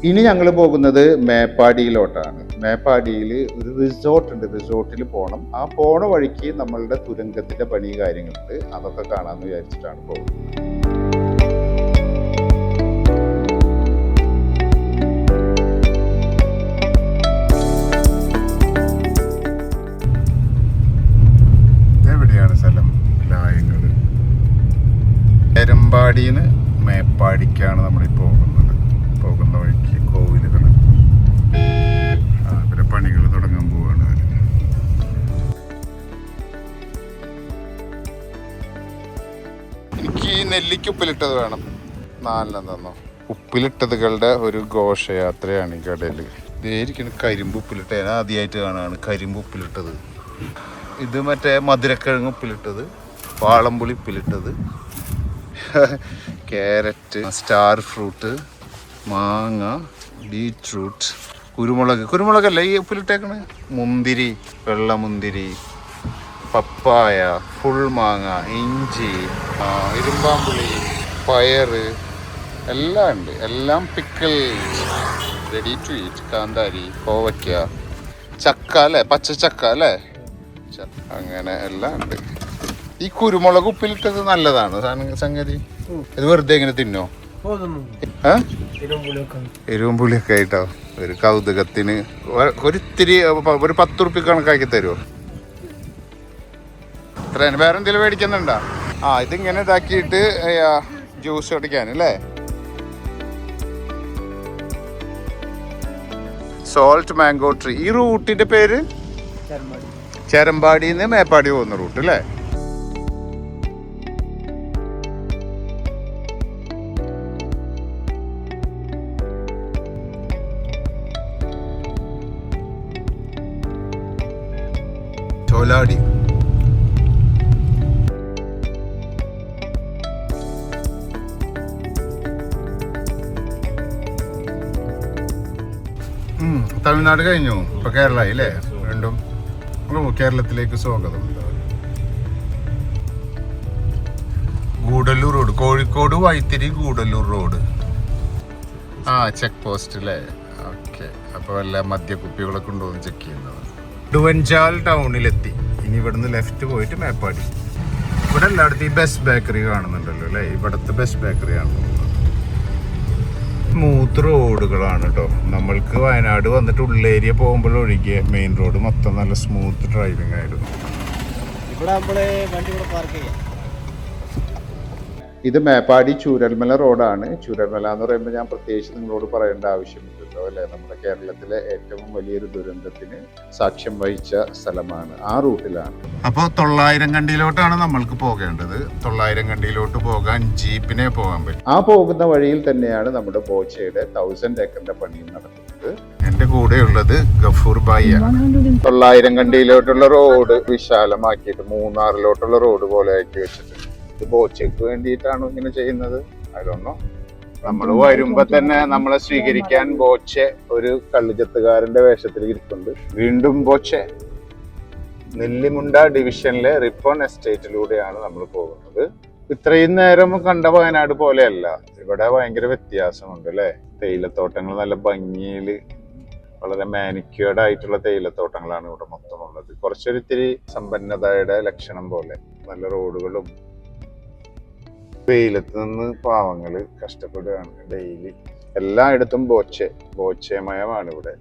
ഇനി ഞങ്ങൾ പോകുന്നത് മേപ്പാടിയിലോട്ടാണ്. മേപ്പാടിയിൽ ഒരു റിസോർട്ട് ഉണ്ട്. റിസോർട്ടിൽ പോകണം. ആ പോണ വഴിക്ക് നമ്മളുടെ തുരങ്കത്തിന്റെ പണി കാര്യങ്ങളുണ്ട്. അതൊക്കെ കാണാമെന്ന് വിചാരിച്ചിട്ടാണ് പോകുന്നത്. എവിടെയാണ് സ്ഥലം? ലായങ്ങൾ. എരമ്പാടിന്ന് മേപ്പാടിക്കാണ് നമ്മൾ പോകുന്ന വഴിക്ക് കോവിലുകൾ. ഇവിടെ പണികൾ തുടങ്ങാൻ പോവാണ്. എനിക്ക് നെല്ലിക്ക് ഉപ്പിലിട്ടത് വേണം. 4 തന്നോ. ഉപ്പിലിട്ടതുകളുടെ ഒരു ഘോഷയാത്രയാണ് ഈ കടയിൽ. ഇതായിരിക്കണം കരിമ്പ് ഉപ്പിലിട്ടത്. ഞാൻ ആദ്യമായിട്ട് കാണാണ് കരിമ്പ് ഉപ്പിലിട്ടത്. ഇത് മറ്റേ മധുരക്കിഴങ്ങ് ഉപ്പിലിട്ടത്, വാളംപുളി ഉപ്പിലിട്ടത്, ക്യാരറ്റ്, സ്റ്റാർ ഫ്രൂട്ട്, മാങ്ങ, ബീറ്റ്റൂട്ട്, കുരുമുളകല്ല ഈ ഉപ്പിലിട്ടേക്കണ്, മുന്തിരി, വെള്ളമുന്തിരി, പപ്പായ, ഫുൾ മാങ്ങ, ഇഞ്ചി, ഇരുമ്പാമ്പുളി, പയറ് എല്ലാം ഉണ്ട്. എല്ലാം പിക്കിൾ, റെഡി ടു ഈറ്റ്. കാന്താരി, കോവയ്ക്ക, ചക്ക അല്ലേ, പച്ചച്ചക്ക അല്ലേ, അങ്ങനെ എല്ലാം ഉണ്ട്. ഈ കുരുമുളക് ഉപ്പിലിട്ടത് നല്ലതാണ് സംഗതി. ഇത് വെറുതെ ഇങ്ങനെ തിന്നോ? എരിവും പുളിയൊക്കെ ആയിട്ടോ ഒരു കൗതുകത്തിന് ഒരിത്തിരി ഒരു 10 ഉറുപ്പിക കണക്കാക്കി തരുമോ? അത്ര. വേറെ എന്തെങ്കിലും മേടിക്കുന്നുണ്ടോ? ഇതിങ്ങനെ ഇതാക്കിയിട്ട് ജ്യൂസ് അടിക്കാനല്ലേ. Salt mango tree. ഈ റൂട്ടിന്റെ പേര് ചേരമ്പാടിന്ന് മേപ്പാടി പോകുന്ന റൂട്ട് അല്ലേ? ചോലാടി. തമിഴ്നാട് കഴിഞ്ഞു, ഇപ്പൊ കേരളമായി അല്ലേ? വീണ്ടും കേരളത്തിലേക്ക് സ്വാഗതം. Gudalur road, Kozhikode Vythiri Gudalur road. Check post അല്ലേ? ഓക്കെ. അപ്പോൾ വല്ല മദ്യക്കുപ്പികളൊക്കെ ഉണ്ടോ എന്ന് ചെക്ക് ചെയ്യുന്നത്. ഡുവഞ്ചാൽ ടൗണിലെത്തി. ഇനി ഇവിടുന്ന് ലെഫ്റ്റ് പോയിട്ട് മേപ്പാടി. ഇവിടെ എല്ലായിടത്തും ഈ ബെസ്റ്റ് ബേക്കറി കാണുന്നുണ്ടല്ലോ അല്ലേ? ഇവിടുത്തെ ബെസ്റ്റ് ബേക്കറി ആണ്. സ്മൂത്ത് റോഡുകളാണ് കേട്ടോ. നമ്മൾക്ക് വയനാട് വന്നിട്ട് ഉള്ളേരിയ പോകുമ്പോഴൊഴികെ മെയിൻ റോഡ് മൊത്തം നല്ല സ്മൂത്ത് ഡ്രൈവിംഗ് ആയിരുന്നു. ഇത് മേപ്പാടി ചൂരൽമല റോഡാണ്. ചൂരൽമല എന്ന് പറയുമ്പോൾ ഞാൻ പ്രത്യേകിച്ച് നിങ്ങളോട് പറയേണ്ട ആവശ്യമില്ലല്ലോ അല്ലേ? നമ്മുടെ കേരളത്തിലെ ഏറ്റവും വലിയൊരു ദുരന്തത്തിന് സാക്ഷ്യം വഹിച്ച സ്ഥലമാണ്. ആ റൂട്ടിലാണ്. അപ്പോൾ 900 കണ്ടിയിലോട്ടാണ് നമ്മൾക്ക് പോകേണ്ടത്. 900 കണ്ടിയിലോട്ട് പോകാൻ ജീപ്പിനെ പോകാൻ പറ്റും. ആ പോകുന്ന വഴിയിൽ തന്നെയാണ് നമ്മുടെ ബോച്ചയുടെ 1000 ഏക്കറിന്റെ പണിയും നടക്കുന്നത്. എന്റെ കൂടെയുള്ളത് ഗഫൂർ ഭായി ആണ്. 900 കണ്ടിയിലോട്ടുള്ള റോഡ് വിശാലമാക്കിയിട്ട് മൂന്നാറിലോട്ടുള്ള റോഡ് പോലെ ആക്കി വെച്ചിട്ടുണ്ട്. ബോച്ചയ്ക്ക് വേണ്ടിയിട്ടാണോ ഇങ്ങനെ ചെയ്യുന്നത്? അതൊന്നോ. നമ്മൾ വരുമ്പോ തന്നെ നമ്മളെ സ്വീകരിക്കാൻ ബോച്ചെ ഒരു കള്ളുചത്തുകാരന്റെ വേഷത്തിൽ ഇരിപ്പുണ്ട്. വീണ്ടും ബോച്ചെ. നെല്ലിമുണ്ട ഡിവിഷനിലെ റിപ്പോൺ എസ്റ്റേറ്റിലൂടെയാണ് നമ്മൾ പോകുന്നത്. ഇത്രയും നേരം കണ്ട വയനാട് പോലെയല്ല. ഇവിടെ ഭയങ്കര വ്യത്യാസമുണ്ട് അല്ലേ? തേയിലത്തോട്ടങ്ങൾ നല്ല ഭംഗിയിൽ, വളരെ മാനിക്യൂർഡ് ആയിട്ടുള്ള തേയിലത്തോട്ടങ്ങളാണ് ഇവിടെ മൊത്തം ഉള്ളത്. കുറച്ചൊരിത്തിരി സമ്പന്നതയുടെ ലക്ഷണം പോലെ. നല്ല റോഡുകളും. വെയിലത്ത് നിന്ന് പാവങ്ങള് കഷ്ടപ്പെടുകയാണ് ഡെയിലി. എല്ലായിടത്തും ബോച്ചമയമാണ് ഇവിടെ.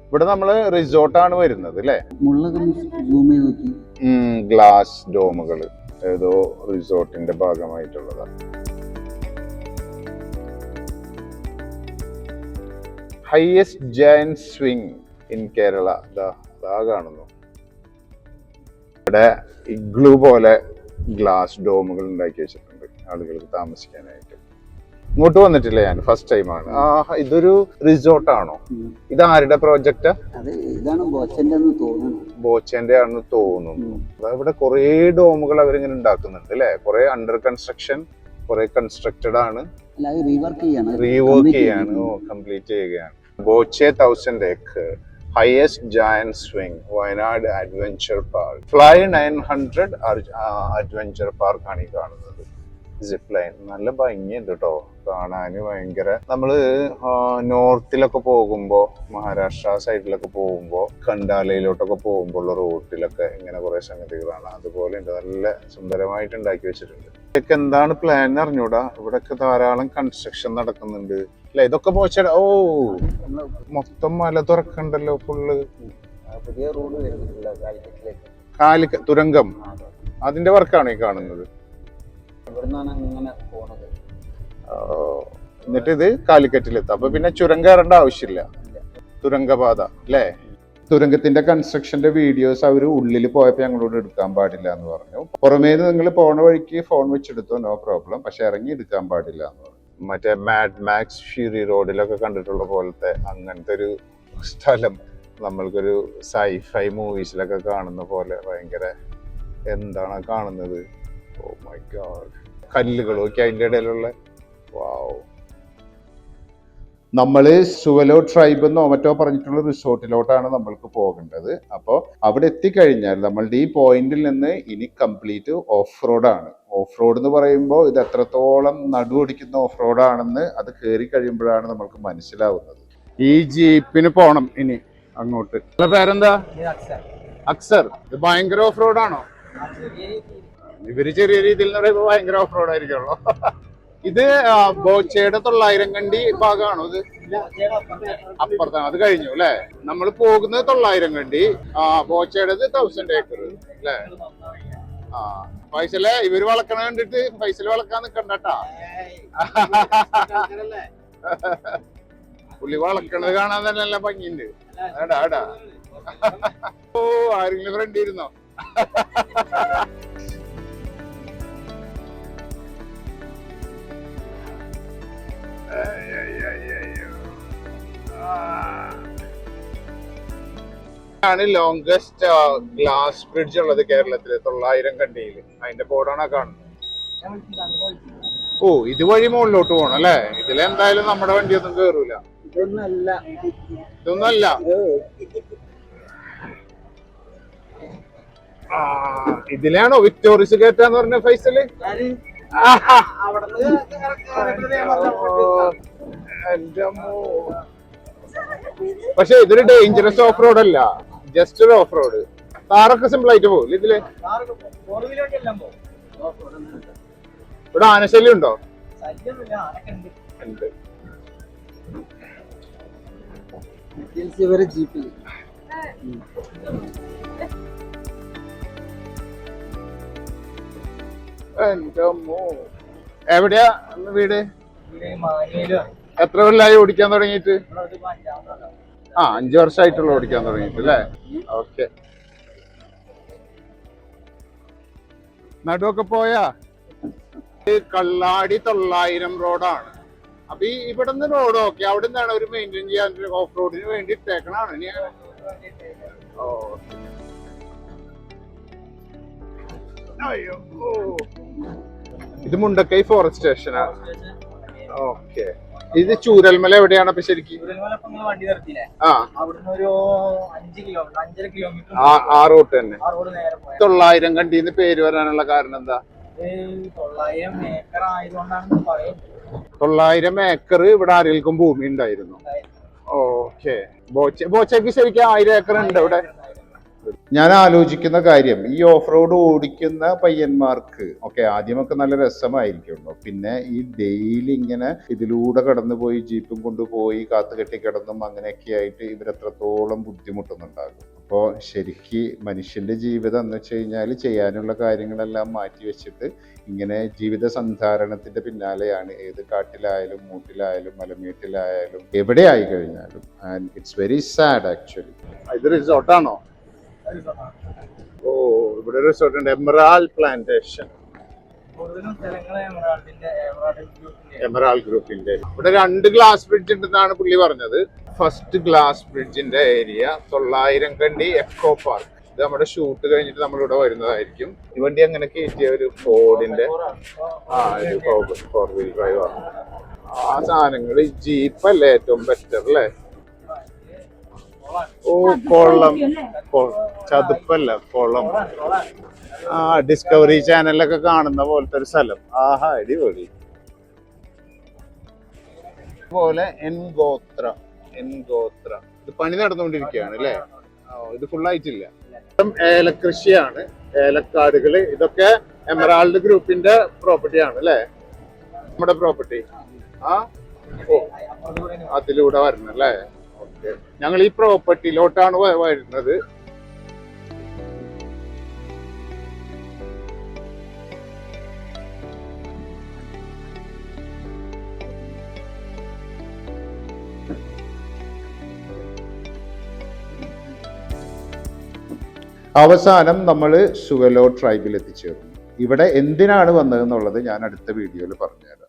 ഇവിടെ നമ്മള് റിസോർട്ടാണ് വരുന്നത് അല്ലേ? ഗ്ലാസ് ഡോമുകള് ഏതോ റിസോർട്ടിന്റെ ഭാഗമായിട്ടുള്ളതാണ്. Highest giant swing in Kerala. ദാ കാണുന്നു. ഇവിടെ ഇഗ്ലൂ പോലെ ഗ്ലാസ് ഡോമുകൾ ഉണ്ടാക്കി വെച്ചിട്ടുണ്ട് ആളുകൾക്ക് താമസിക്കാനായിട്ട്. ഇങ്ങോട്ട് വന്നിട്ടില്ല ഞാൻ, ഫസ്റ്റ് ടൈമാണ്. ഇതൊരു റിസോർട്ടാണോ? ഇത് ആരുടെ പ്രോജക്റ്റാ? ബോച്ചന്റെ ആണെന്ന് തോന്നുന്നു. ഇവിടെ കുറെ ഡോമുകൾ അവരിങ്ങനെ ഉണ്ടാക്കുന്നുണ്ട് അല്ലെ? കുറെ അണ്ടർ കൺസ്ട്രക്ഷൻ, കുറെ കൺസ്ട്രക്റ്റഡ് ആണ്, റീവർക്ക് ചെയ്യാണ്, കംപ്ലീറ്റ് ചെയ്യുകയാണ്. Boche 1000 acre, highest giant swing, Wayanad adventure park, fly 900 adventure park ആണ് ഈ കാണുന്നത്. സിപ്പ് ലൈൻ നല്ല ഭംഗിയുണ്ട് കേട്ടോ കാണാന്. ഭയങ്കര നമ്മള് നോർത്തിലൊക്കെ പോകുമ്പോ, മഹാരാഷ്ട്ര സൈഡിലൊക്കെ പോകുമ്പോ, ഖണ്ടാലയിലോട്ടൊക്കെ പോകുമ്പോ ഉള്ള റൂട്ടിലൊക്കെ ഇങ്ങനെ കുറെ സംഗതികളാണ്. അതുപോലെ ഉണ്ട്, നല്ല സുന്ദരമായിട്ട് ഉണ്ടാക്കി വെച്ചിട്ടുണ്ട്. ഇതൊക്കെ എന്താണ് പ്ലാൻ എന്ന് അറിഞ്ഞൂടാ. ഇവിടെയൊക്കെ ധാരാളം കൺസ്ട്രക്ഷൻ നടക്കുന്നുണ്ട് അല്ലെ. ഇതൊക്കെ പോച്ച മൊത്തം മല തുറക്കണ്ടല്ലോ ഫുള്ള്. പുതിയ റോഡ് വരുന്നില്ല തുരങ്കം, അതിന്റെ വർക്കാണ് ഈ കാണുന്നത്. എന്നിട്ട് ഇത് കാലിക്കറ്റിലെത്താം. അപ്പൊ പിന്നെ ചുരം കയറേണ്ട ആവശ്യമില്ല, തുരങ്കപാത അല്ലേ. തുരങ്കത്തിന്റെ കൺസ്ട്രക്ഷന്റെ വീഡിയോസ് അവർ ഉള്ളിൽ പോയപ്പോ ഞങ്ങളോട് എടുക്കാൻ പാടില്ല എന്ന് പറഞ്ഞു. പുറമേന്ന് നിങ്ങൾ പോണ വഴിക്ക് ഫോൺ വെച്ചെടുത്തോ, നോ പ്രോബ്ലം, പക്ഷെ ഇറങ്ങി എടുക്കാൻ പാടില്ല എന്ന് പറഞ്ഞു. മറ്റേ മാഡ് മാക്സ് ഫ്യൂറി റോഡിലൊക്കെ കണ്ടിട്ടുള്ള പോലത്തെ അങ്ങനത്തെ ഒരു സ്ഥലം, നമ്മൾക്കൊരു സൈഫൈ മൂവീസിലൊക്കെ കാണുന്ന പോലെ ഭയങ്കര എന്താണ് കാണുന്നത്. ഓ മൈ ഗോഡ്, കല്ലുകളൊക്കെ അതിൻ്റെ ഇടയിലുള്ള. വാവ്. നമ്മള് സുവലോ ട്രൈബ് എന്നോ മറ്റോ പറഞ്ഞിട്ടുള്ള റിസോർട്ടിലോട്ടാണ് നമ്മൾക്ക് പോകേണ്ടത്. അപ്പോൾ അവിടെ എത്തിക്കഴിഞ്ഞാൽ നമ്മളുടെ ഈ പോയിന്റിൽ നിന്ന് ഇനി കംപ്ലീറ്റ് ഓഫ് റോഡാണ്. ഓഫ് റോഡ് എന്ന് പറയുമ്പോൾ ഇത് എത്രത്തോളം നടുവൊടിക്കുന്ന ഓഫ് റോഡാണെന്ന് അത് കയറി കഴിയുമ്പോഴാണ് നമ്മൾക്ക് മനസ്സിലാവുന്നത്. ഈ ജീപ്പിന് പോണം ഇനി അങ്ങോട്ട്. പേരെന്താ? അക്സർ. ഇത് ഭയങ്കര ഓഫ് റോഡാണോ? ഇവര് ചെറിയ രീതിയിൽ എന്ന് പറയുമ്പോൾ ഭയങ്കര ഓഫ് റോഡ് ആയിരിക്കുമല്ലോ. ഇത് ബോച്ചയുടെ 900 കണ്ടി ഭാഗമാണോ ഇത്? അപ്പുറത്താണ്, അത് കഴിഞ്ഞു അല്ലെ. നമ്മൾ പോകുന്നത് 900 കണ്ടി, ബോച്ചയുടേത് 1000 ഏക്കർ അല്ലേ. ഫൈസലെ ഇവര് വളക്കണ കണ്ടിട്ട് ഫൈസൽ വളക്കാൻ നിക്കണ്ടട്ടാ. പുള്ളി വളക്കണത് കാണാൻ തന്നെ നല്ല ഭംഗിയുണ്ട്. എടാ എടാ, ഓ ആരെങ്കിലും ഫ്രണ്ട് ഇരുന്നോ? ആണ് ലോങ്സ്റ്റ് ഗ്ലാസ് ബ്രിഡ്ജ് ഉള്ളത് കേരളത്തില്, 900 കണ്ടിയിൽ. അതിന്റെ ബോർഡാണ് കാണുന്നത്. ഓ, ഇതുവഴി മുകളിലോട്ട് പോകണം അല്ലേ. ഇതിലെന്തായാലും നമ്മുടെ വണ്ടിയൊന്നും കേറൂല. ഇതൊന്നല്ല. ഇതിലാണോ വിക്ടോറിയസ് കയറ്റാന്ന് പറഞ്ഞ ഫൈസല്? പക്ഷെ ഇതൊരു ഡേഞ്ചറസ് ഓഫ് റോഡ് അല്ല, ജസ്റ്റ് ഒരു ഓഫ് റോഡ്. കാറൊക്കെ സിമ്പിൾ ആയിട്ട് പോകും ഇതില്. ഇവിടെ ആനശല്യം ഉണ്ടോ? ഉണ്ട്. എവിടെയാ വീട്? എത്ര കൊല്ലായി ഓടിക്കാൻ തുടങ്ങിയിട്ട്? 5 വർഷമായിട്ടുള്ള ഓടിക്കാൻ തുടങ്ങിയിട്ട് അല്ലേ. ഓക്കെ. നടുവൊക്കെ പോയാ? കള്ളാടി 900 റോഡാണ്. അപ്പൊ ഈ ഇവിടുന്ന് റോഡ് ഓക്കെ, അവിടെ നിന്നാണ് ഒരു മെയിൻറ്റെയിൻ ചെയ്യാൻ ഓഫ് റോഡിന് വേണ്ടി ഇട്ടേക്കണാണ്. ഇനി ഇത് മുണ്ടക്കൈ ഫോറസ്റ്റ് സ്റ്റേഷനാണ്. ഓക്കെ. ഇത് ചൂരൽമല എവിടെയാണ് അപ്പൊ ശരിക്കും? ആ റൂട്ട് തന്നെ. 900 കണ്ടിന്ന് പേര് വരാനുള്ള കാരണം എന്താ? 900 ഏക്കർ ഇവിടെ ആരെങ്കിലും ഭൂമി ഉണ്ടായിരുന്നു. ഓക്കെ. ബോച്ചയ്ക്ക് ശരിക്കും 1000 ഏക്കർ ഉണ്ട് ഇവിടെ. ഞാൻ ആലോചിക്കുന്ന കാര്യം, ഈ ഓഫ് റോഡ് ഓടിക്കുന്ന പയ്യന്മാർക്ക് ഒക്കെ ആദ്യമൊക്കെ നല്ല രസമായിരിക്കുമല്ലോ. പിന്നെ ഈ ഡെയിലി ഇങ്ങനെ ഇതിലൂടെ കടന്നുപോയി ജീപ്പും കൊണ്ടുപോയി കാത്തുകെട്ടി കിടന്നും അങ്ങനെയൊക്കെ ആയിട്ട് ഇവരെത്രത്തോളം ബുദ്ധിമുട്ടുന്നുണ്ടാകും. അപ്പോൾ ശരിക്ക് മനുഷ്യന്റെ ജീവിതം എന്ന് വെച്ച് കഴിഞ്ഞാൽ ചെയ്യാനുള്ള കാര്യങ്ങളെല്ലാം മാറ്റി വെച്ചിട്ട് ഇങ്ങനെ ജീവിത സന്ധാരണത്തിന്റെ പിന്നാലെയാണ്. ഏത് കാട്ടിലായാലും മൂട്ടിലായാലും മലമേട്ടിലായാലും എവിടെ ആയി കഴിഞ്ഞാലും. And it's very sad actually. ഇത് റിസോർട്ടാണോ? ഓ, ഇവിടെ റിസോർട്ട് ഉണ്ട്. എമറാൾഡ് പ്ലാന്റേഷൻ, എമറാൾഡ് ഗ്രൂപ്പിന്റെ. ഇവിടെ 2 ഗ്ലാസ് ബ്രിഡ്ജ് ഉണ്ടെന്നാണ് പുള്ളി പറഞ്ഞത്. ഫസ്റ്റ് ഗ്ലാസ് ബ്രിഡ്ജിന്റെ ഏരിയ 900 കണ്ടി എക്കോ പാർക്ക്. ഇത് നമ്മുടെ ഷൂട്ട് കഴിഞ്ഞിട്ട് നമ്മളിവിടെ വരുന്നതായിരിക്കും. ഈ വണ്ടി അങ്ങനെ കയറ്റിയ ഒരു ഫോർഡിന്റെ ഒരു 4 വീൽ ഡ്രൈവ് ആണ്. ആ സാധനങ്ങൾ ജീപ്പല്ലേ ഏറ്റവും ബെറ്റർ അല്ലേ. ഓ കൊള്ളം, ചതുപ്പല്ല കൊള്ളം. ആ ഡിസ്കവറി ചാനലൊക്കെ കാണുന്ന പോലത്തെ ഒരു സ്ഥലം. ആഹാ അടിപൊളി. പോലെ എൻഗോത്ര ഇത് പണി നടന്നുകൊണ്ടിരിക്കുകയാണ് അല്ലേ? ഇത് ഫുൾ ആയിട്ടില്ല. ഏലകൃഷിയാണ്, ഏലക്കാടുകള്. ഇതൊക്കെ എമറാൾഡ് ഗ്രൂപ്പിന്റെ പ്രോപ്പർട്ടിയാണ് അല്ലേ? നമ്മുടെ പ്രോപ്പർട്ടി. ആ ഓ അതിലൂടെ വരണം അല്ലേ? ഓക്കെ, ഞങ്ങൾ ഈ പ്രോപ്പർട്ടിയിലോട്ടാണ് വരുന്നത്. അവസാനം നമ്മൾ സുവലോ ട്രൈബിൽ എത്തിച്ചേർന്നു. ഇവിടെ എന്തിനാണ് വന്നതെന്നുള്ളത് ഞാൻ അടുത്ത വീഡിയോയിൽ പറഞ്ഞുതരാം.